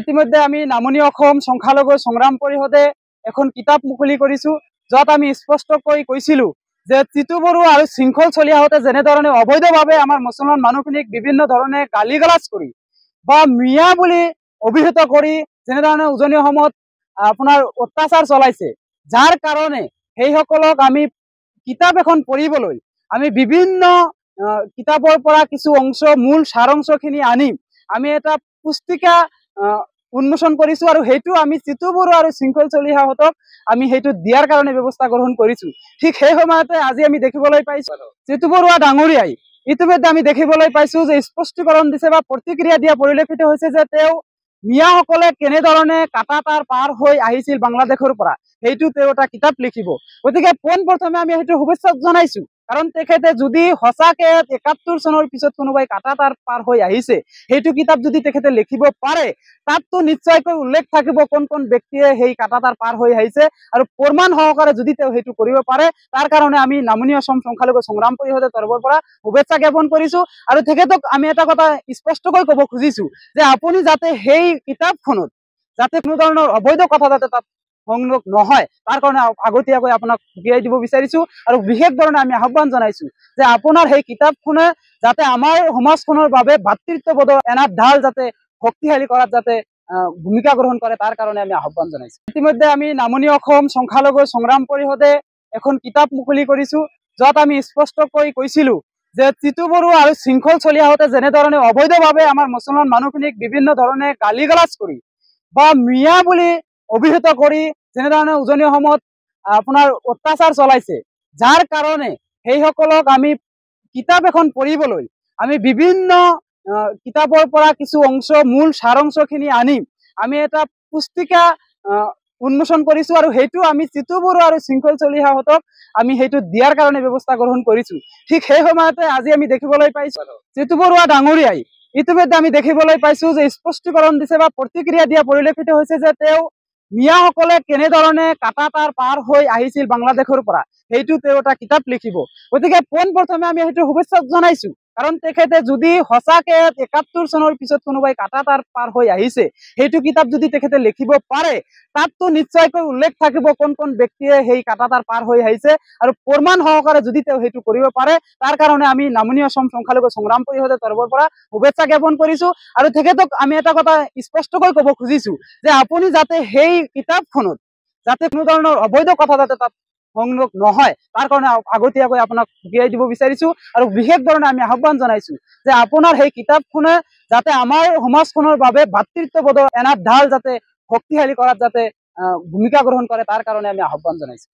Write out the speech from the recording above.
ইতিমধ্যে আমি নামনি অসম সংখ্যালঘু সংগ্ৰাম পৰিষদে এখন কিতাপ মুকলি কৰিছো, যত আমি স্পষ্টকৈ কৈছিলো যে চিতু বৰুৱা আৰু শৃংখল চলিয়াহঁতে যেনেধৰণে অবৈধভাৱে আমাৰ মুছলমান মানুহখিনিক বিভিন্ন ধৰণে গালি গালাজ কৰি বা মিয়া বুলি অভিহিত কৰি যেনেধৰণে উজনি অসমত আপোনাৰ অত্যাচাৰ চলাইছে, যাৰ কাৰণে সেইসকলক আমি কিতাপ এখন পঢ়িবলৈ আমি বিভিন্ন কিতাপৰ পৰা কিছু অংশ মূল সাৰ অংশখিনি আনি আমি এটা পুস্তিকা উন্মোচন কৰিছো আৰু সেইটো আমি চিতু বৰুৱা আৰু শৃংখল চলিয়াহঁতক আমি সেইটো দিয়াৰ কাৰণে ব্যৱস্থা গ্ৰহণ কৰিছো। ঠিক সেই সময়তে আজি আমি দেখিবলৈ পাইছো চিতু বৰুৱা ডাঙৰীয়াই ইতিমধ্যে আমি দেখিবলৈ পাইছো যে স্পষ্টীকৰণ দিছে বা প্ৰতিক্ৰিয়া দিয়া পৰিলক্ষিত হৈছে যে তেওঁ মিয়াসকলে কেনেধৰণে কাটা তাৰ পাৰ হৈ আহিছিল বাংলাদেশৰ পৰা, সেইটো তেওঁ এটা কিতাপ লিখিব। গতিকে পোনপ্ৰথমে আমি সেইটো শুভেচ্ছা জনাইছো, কাৰণ তেখেতে যদি সঁচাকে ৭১ চনৰ পিছত কোনোবাই কাটা তাৰ পাৰ হৈ আহিছে সেইটো কিতাপ যদি তেখেতে লিখিব পাৰে, তাততো নিশ্চয়কৈ উল্লেখ থাকিব কোন কোন ব্যক্তিয়ে সেই কাটা তাৰ পাৰ হৈ আহিছে আৰু প্ৰমাণ সহকাৰে যদি তেওঁ সেইটো কৰিব পাৰে, তাৰ কাৰণে আমি নামনি অসম সংখ্যালঘু সংগ্ৰাম পৰিষদৰ তৰফৰ পৰা শুভেচ্ছা জ্ঞাপন কৰিছো। আৰু তেখেতক আমি এটা কথা স্পষ্টকৈ ক'ব খুজিছো যে আপুনি যাতে সেই কিতাপখনত যাতে কোনো ধৰণৰ অবৈধ কথা যাতে তাত সংযোগ নহয়, তাৰ কাৰণে আগতীয়াকৈ আপোনাক উলিয়াই দিব বিচাৰিছো। আৰু বিশেষ ধৰণে আমি আহ্বান জনাইছো যে আপোনাৰ সেই কিতাপখনে যাতে আমাৰ সমাজখনৰ বাবে ভাতৃত্ববোধৰ এনাৰ ঢাল যাতে শক্তিশালী কৰাত যাতে ভূমিকা গ্ৰহণ কৰে, তাৰ কাৰণে আমি আহ্বান জনাইছো। ইতিমধ্যে আমি নামনি অসম সংখ্যালঘু সংগ্ৰাম পৰিষদে এখন কিতাপ মুকলি কৰিছো, যত আমি স্পষ্টকৈ কৈছিলো যে চিতু বৰুৱা আৰু শৃংখল চলিয়াহঁতে যেনেধৰণে অবৈধভাৱে আমাৰ মুছলমান মানুহখিনিক বিভিন্ন ধৰণে গালি গালাজ কৰি বা মিয়া বুলি অভিহিত কৰি যেনেধৰণে উজনি অসমত আপোনাৰ অত্যাচাৰ চলাইছে, যাৰ কাৰণে সেইসকলক আমি কিতাপ এখন পঢ়িবলৈ আমি বিভিন্ন কিতাপৰ পৰা কিছু অংশ মূল সাৰ অংশখিনি আনি আমি এটা পুস্তিকা উন্মোচন কৰিছো আৰু সেইটো আমি চিতু বৰুৱা আৰু শৃংখল চলিয়াহঁতক আমি সেইটো দিয়াৰ কাৰণে ব্যৱস্থা গ্ৰহণ কৰিছো। ঠিক সেই সময়তে আজি আমি দেখিবলৈ পাইছো চিতু বৰুৱা ডাঙৰীয়াই ইতিমধ্যে আমি দেখিবলৈ পাইছো যে স্পষ্টীকৰণ দিছে বা প্ৰতিক্ৰিয়া দিয়া পৰিলক্ষিত হৈছে যে তেওঁ মিয়াসকলে কেনেধৰণে কাটা তাৰ পাৰ হৈ আহিছিল বাংলাদেশৰ পৰা, সেইটো তেওঁ এটা কিতাপ লিখিব। গতিকে পোনপ্ৰথমে আমি সেইটো শুভেচ্ছা জনাইছো, কাৰণ তেখেতে যদি সঁচাকে ৭১ চনৰ পিছত কোনোবাই কাটা তাৰ পাৰ হৈ আহিছে সেইটো কিতাপ যদি তেখেতে লিখিব পাৰে, তাততো নিশ্চয়কৈ উল্লেখ থাকিব কোন কোন ব্যক্তিয়ে সেই কাটা তাৰ পাৰ হৈ আহিছে আৰু প্ৰমাণ সহকাৰে যদি তেওঁ সেইটো কৰিব পাৰে, তাৰ কাৰণে আমি নামনি অসম সংখ্যালঘু সংগ্ৰাম পৰিষদৰ তৰফৰ পৰা শুভেচ্ছা জ্ঞাপন কৰিছো। আৰু তেখেতক আমি এটা কথা স্পষ্টকৈ ক'ব খুজিছো যে আপুনি যাতে সেই কিতাপখনত যাতে কোনো ধৰণৰ অবৈধ কথা যাতে তাত সংযোগ নহয়, তাৰ কাৰণে আগতীয়াকৈ আপোনাক উলিয়াই দিব বিচাৰিছো। আৰু বিশেষ ধৰণে আমি আহ্বান জনাইছো যে আপোনাৰ সেই কিতাপখনে যাতে আমাৰ সমাজখনৰ বাবে ভাতৃত্ববোধৰ এনাৰ ঢাল যাতে শক্তিশালী কৰাত যাতে ভূমিকা গ্ৰহণ কৰে, তাৰ কাৰণে আমি আহ্বান জনাইছো।